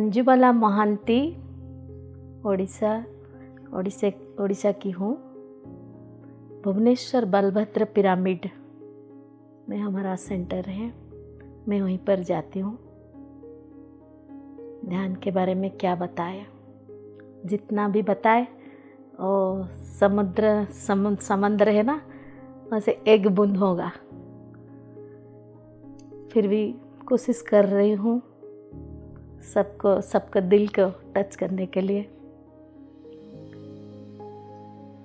अंजुबाला महांती ओडिशा की हूँ। भुवनेश्वर बलभद्र पिरामिड में हमारा सेंटर है, मैं वहीं पर जाती हूँ। ध्यान के बारे में क्या बताए, जितना भी बताए और समंदर है ना, वैसे एक बूंद होगा। फिर भी कोशिश कर रही हूँ सबका दिल को टच करने के लिए।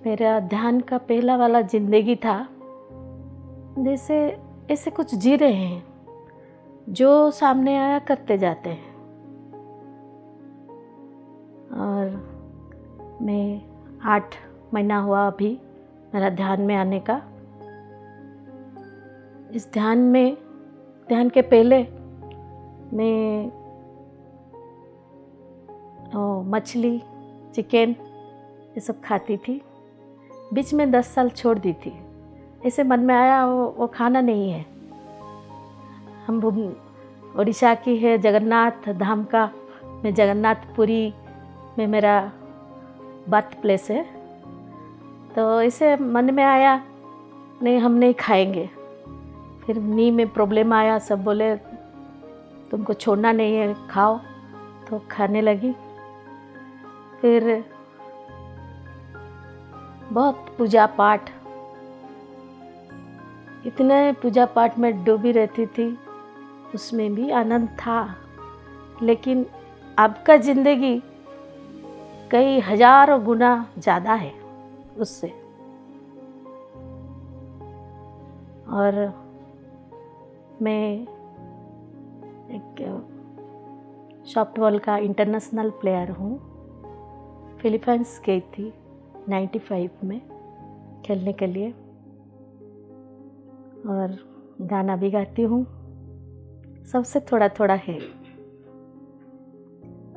मेरा ध्यान का पहला वाला जिंदगी था जैसे ऐसे कुछ जी रहे हैं, जो सामने आया करते जाते हैं। और मैं 8 महीना हुआ अभी मेरा ध्यान में आने का। इस ध्यान के पहले मैं मछली, चिकन ये सब खाती थी। बीच में 10 साल छोड़ दी थी। ऐसे मन में आया वो खाना नहीं है। हम उड़ीसा की है, जगन्नाथ धाम का, मैं जगन्नाथपुरी में मेरा बर्थ प्लेस है। तो ऐसे मन में आया नहीं, हम नहीं खाएंगे। फिर नी में प्रॉब्लम आया, सब बोले तुमको छोड़ना नहीं है, खाओ, तो खाने लगी। फिर बहुत पूजा पाठ, इतने पूजा पाठ में डूबी रहती थी, उसमें भी आनंद था। लेकिन अब का जिंदगी कई हजारों गुना ज़्यादा है उससे। और मैं एक सॉफ्टबॉल का इंटरनेशनल प्लेयर हूँ। फिलीपींस गई थी 95 में खेलने के लिए, और गाना भी गाती हूँ। सबसे थोड़ा थोड़ा है।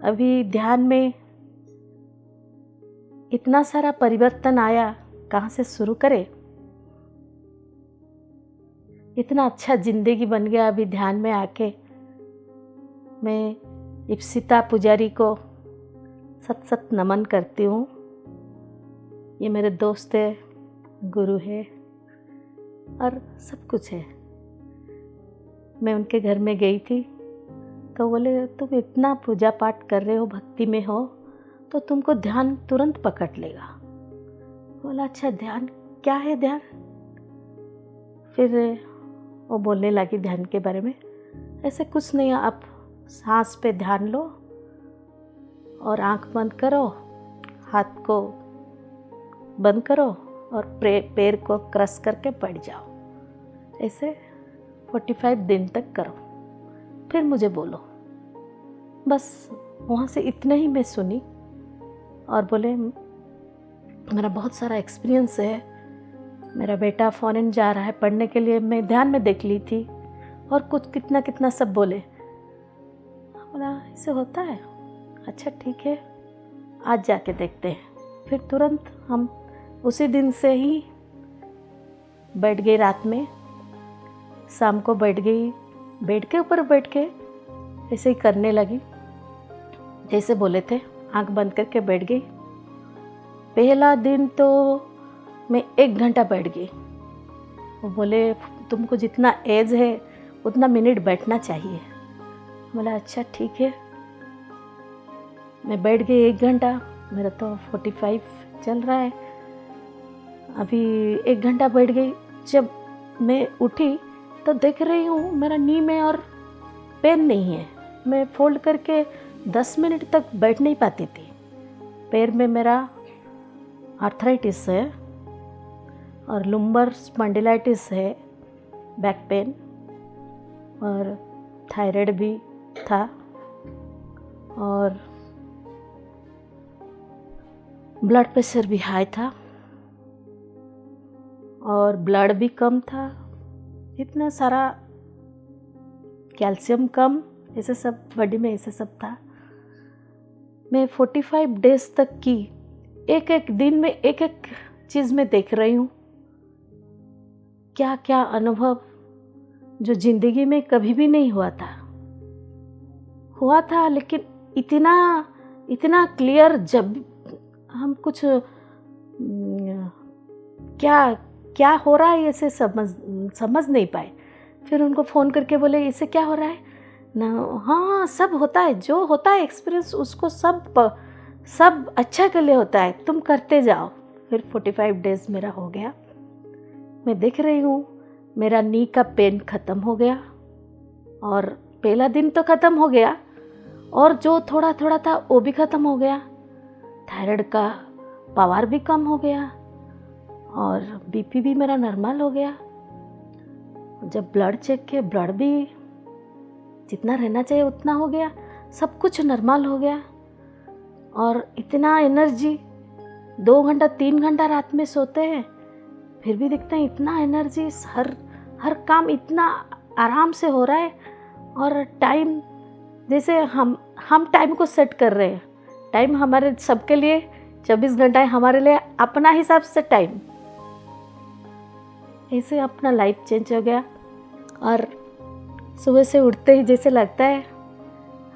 अभी ध्यान में इतना सारा परिवर्तन आया, कहाँ से शुरू करें। इतना अच्छा जिंदगी बन गया अभी ध्यान में आके। मैं इप्सिता पुजारी को सत नमन करती हूँ। ये मेरे दोस्त है, गुरु है और सब कुछ है। मैं उनके घर में गई थी तो बोले तुम इतना पूजा पाठ कर रहे हो, भक्ति में हो, तो तुमको ध्यान तुरंत पकड़ लेगा। बोला अच्छा, ध्यान क्या है ध्यान? फिर वो बोलने लगी ध्यान के बारे में। ऐसे कुछ नहीं, आप सांस पे ध्यान लो और आंख बंद करो, हाथ को बंद करो और पैर को क्रश करके बैठ जाओ। ऐसे 45 दिन तक करो, फिर मुझे बोलो। बस वहाँ से इतना ही मैं सुनी और बोले मेरा बहुत सारा एक्सपीरियंस है। मेरा बेटा फॉरेन जा रहा है पढ़ने के लिए, मैं ध्यान में देख ली थी, और कुछ कितना सब बोले। बोला ऐसे होता है, अच्छा ठीक है, आज जाके देखते हैं। फिर तुरंत हम उसी दिन से ही बैठ गए। रात में शाम को बैठ गई, बेड के ऊपर बैठ के ऐसे ही करने लगी जैसे बोले थे। आंख बंद करके बैठ गई। पहला दिन तो मैं 1 घंटा बैठ गई। वो बोले तुमको जितना एज है उतना मिनट बैठना चाहिए। बोला अच्छा ठीक है। मैं बैठ गई 1 घंटा, मेरा तो 45 चल रहा है। अभी 1 घंटा बैठ गई। जब मैं उठी तो देख रही हूँ मेरा नी में और पेन नहीं है। मैं फोल्ड करके 10 मिनट तक बैठ नहीं पाती थी। पैर में मेरा आर्थराइटिस है और लुम्बर स्पॉन्डिलाइटिस है, बैक पेन, और थायराइड भी था, और ब्लड प्रेशर भी हाई था, और ब्लड भी कम था। इतना सारा कैल्शियम कम, ऐसे सब बॉडी में ऐसे सब था। मैं 45 डेज तक की एक दिन में एक चीज़ में देख रही हूँ। क्या क्या अनुभव जो जिंदगी में कभी भी नहीं हुआ था, लेकिन इतना इतना क्लियर, जब हम कुछ क्या क्या हो रहा है इसे समझ नहीं पाए। फिर उनको फ़ोन करके बोले इसे क्या हो रहा है ना, हाँ सब होता है, जो होता है एक्सपीरियंस उसको सब अच्छा के लिए होता है, तुम करते जाओ। फिर 45 डेज़ मेरा हो गया। मैं देख रही हूँ मेरा नी का पेन ख़त्म हो गया, और पहला दिन तो ख़त्म हो गया, और जो थोड़ा थोड़ा था वो भी ख़त्म हो गया। थायराइड का पावर भी कम हो गया, और बीपी भी मेरा नॉर्मल हो गया। जब ब्लड चेक किया, ब्लड भी जितना रहना चाहिए उतना हो गया, सब कुछ नॉर्मल हो गया। और इतना एनर्जी, 2 घंटा 3 घंटा रात में सोते हैं फिर भी दिखते हैं इतना एनर्जी, हर काम इतना आराम से हो रहा है। और टाइम, जैसे हम टाइम को सेट कर रहे हैं, टाइम हमारे सबके लिए 24 घंटा है, हमारे लिए अपना हिसाब से टाइम, ऐसे अपना लाइफ चेंज हो गया। और सुबह से उठते ही जैसे लगता है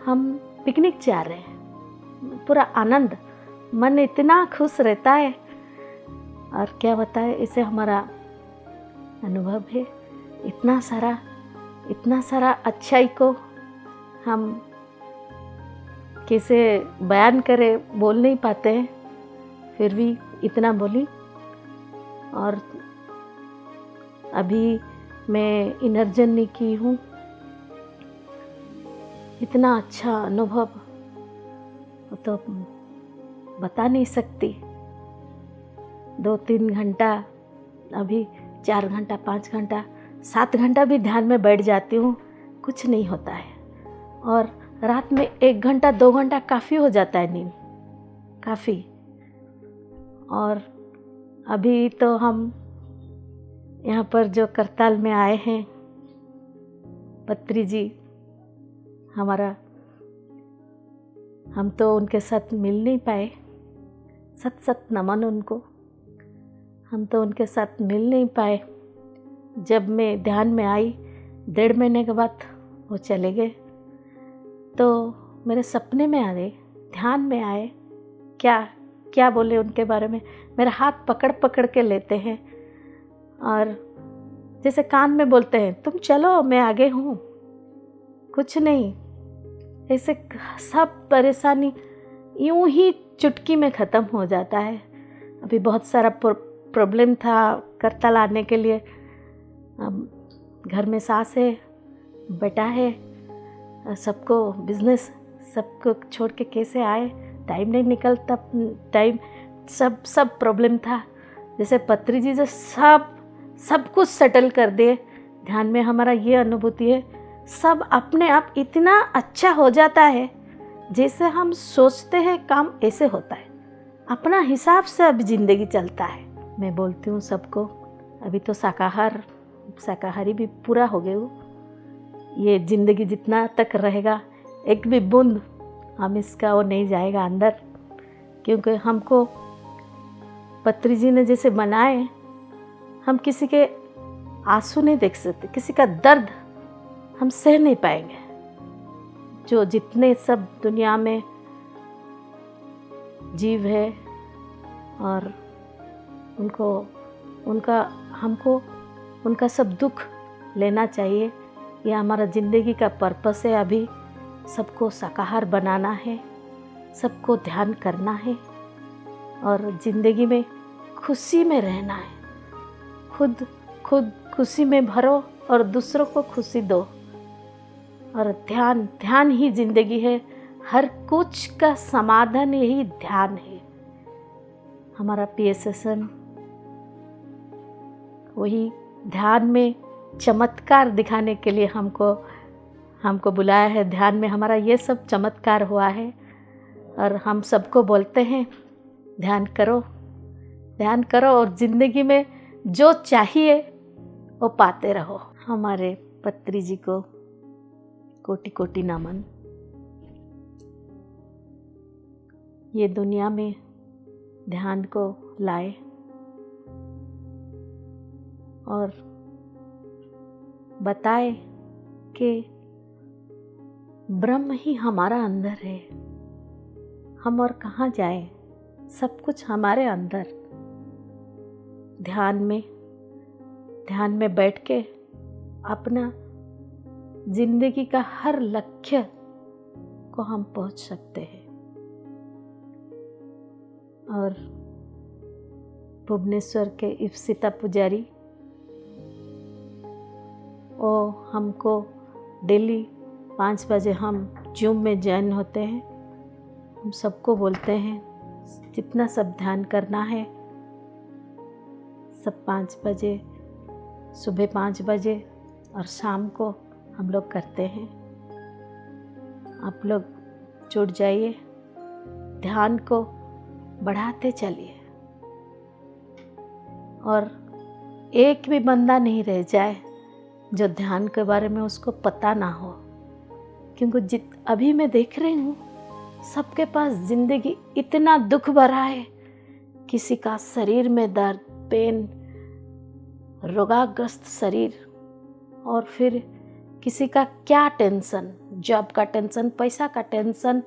हम पिकनिक जा रहे हैं, पूरा आनंद, मन इतना खुश रहता है। और क्या बताए, इसे हमारा अनुभव है। इतना सारा अच्छाई को हम कैसे बयान करें, बोल नहीं पाते हैं, फिर भी इतना बोली। और अभी मैं इनर जर्नी की हूँ, इतना अच्छा अनुभव तो बता नहीं सकती। 2-3 घंटा, अभी 4 घंटा 5 घंटा 7 घंटा भी ध्यान में बैठ जाती हूँ, कुछ नहीं होता है। और रात में 1 घंटा 2 घंटा काफ़ी हो जाता है नींद, काफ़ी। और अभी तो हम यहाँ पर जो करताल में आए हैं, पत्री जी हमारा, हम तो उनके साथ मिल नहीं पाए, सत नमन उनको, हम तो उनके साथ मिल नहीं पाए। जब मैं ध्यान में आई 1.5 महीने के बाद वो चले गए, तो मेरे सपने में आ गए, ध्यान में आए, क्या बोले उनके बारे में, मेरा हाथ पकड़ पकड़ के लेते हैं, और जैसे कान में बोलते हैं तुम चलो मैं आगे हूँ, कुछ नहीं, ऐसे सब परेशानी यूं ही चुटकी में ख़त्म हो जाता है। अभी बहुत सारा प्रॉब्लम था करताल आने के लिए, अब घर में सास है, बेटा है, सबको बिजनेस, सबको छोड़ के कैसे आए, टाइम नहीं निकलता, टाइम सब प्रॉब्लम था। जैसे पत्री जी जो सब कुछ सेटल कर दिए, ध्यान में हमारा ये अनुभूति है, सब अपने आप इतना अच्छा हो जाता है, जैसे हम सोचते हैं काम ऐसे होता है, अपना हिसाब से अब ज़िंदगी चलता है। मैं बोलती हूँ सबको, अभी तो शाकाहारी भी पूरा हो गए हो, ये ज़िंदगी जितना तक रहेगा एक भी बूंद हम इसका वो नहीं जाएगा अंदर, क्योंकि हमको पत्री जी ने जैसे बनाए, हम किसी के आंसू नहीं देख सकते, किसी का दर्द हम सह नहीं पाएंगे। जो जितने सब दुनिया में जीव है, और हमको उनका सब दुख लेना चाहिए। यह हमारा ज़िंदगी का पर्पस है। अभी सबको शाकाहार बनाना है, सबको ध्यान करना है, और ज़िंदगी में खुशी में रहना है। खुद खुशी में भरो और दूसरों को खुशी दो। और ध्यान ही ज़िंदगी है, हर कुछ का समाधान यही ध्यान है। हमारा PSSM वही ध्यान में चमत्कार दिखाने के लिए हमको बुलाया है। ध्यान में हमारा ये सब चमत्कार हुआ है, और हम सबको बोलते हैं ध्यान करो और ज़िंदगी में जो चाहिए वो पाते रहो। हमारे पत्री जी को कोटि कोटि नमन। ये दुनिया में ध्यान को लाए और बताए कि ब्रह्म ही हमारा अंदर है। हम और कहाँ जाएं, सब कुछ हमारे अंदर। ध्यान में बैठ के अपना जिंदगी का हर लक्ष्य को हम पहुंच सकते हैं। और भुवनेश्वर के इप्सिता पुजारी, वो हमको डेली 5 बजे हम जूम में ज्वाइन होते हैं। हम सबको बोलते हैं जितना सब ध्यान करना है सब 5 बजे, सुबह 5 बजे और शाम को हम लोग करते हैं। आप लोग जुड़ जाइए, ध्यान को बढ़ाते चलिए और एक भी बंदा नहीं रह जाए जो ध्यान के बारे में उसको पता ना हो। क्योंकि अभी मैं देख रही हूँ सबके पास जिंदगी इतना दुख भरा है। किसी का शरीर में दर्द, पेन, रोगाग्रस्त शरीर, और फिर किसी का क्या टेंशन, जॉब का टेंशन, पैसा का टेंशन,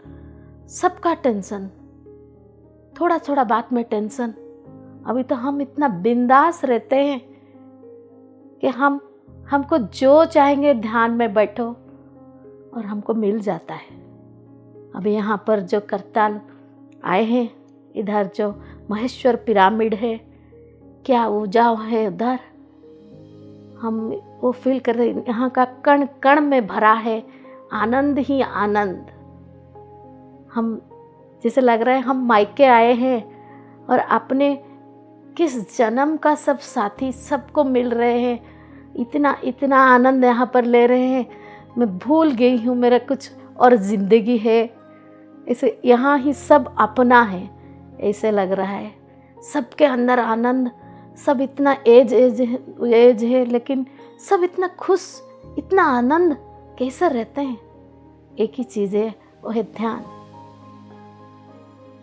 सबका टेंशन, थोड़ा थोड़ा बात में टेंशन। अभी तो हम इतना बिंदास रहते हैं कि हमको जो चाहेंगे ध्यान में बैठो और हमको मिल जाता है। अभी यहाँ पर जो करताल आए हैं, इधर जो महेश्वर पिरामिड है, क्या ऊर्जा है उधर, हम वो फील कर रहे हैं। यहाँ का कण कण में भरा है आनंद ही आनंद। हम जैसे लग रहा है हम मायके आए हैं और अपने किस जन्म का सब साथी सबको मिल रहे हैं। इतना इतना आनंद यहाँ पर ले रहे हैं, मैं भूल गई हूँ मेरा कुछ और ज़िंदगी है। ऐसे यहाँ ही सब अपना है, ऐसे लग रहा है। सबके अंदर आनंद, सब इतना एज है लेकिन सब इतना खुश, इतना आनंद कैसे रहते हैं। एक ही चीज़ है, वो है ध्यान।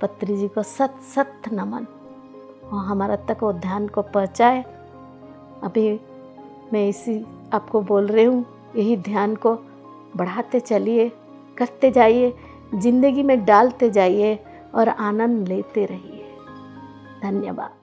पत्री जी को सत सत नमन, और हमारा तक वो ध्यान को पहुँचाए। अभी मैं इसी आपको बोल रही हूँ, यही ध्यान को बढ़ाते चलिए, करते जाइए, जिंदगी में डालते जाइए और आनंद लेते रहिए। धन्यवाद।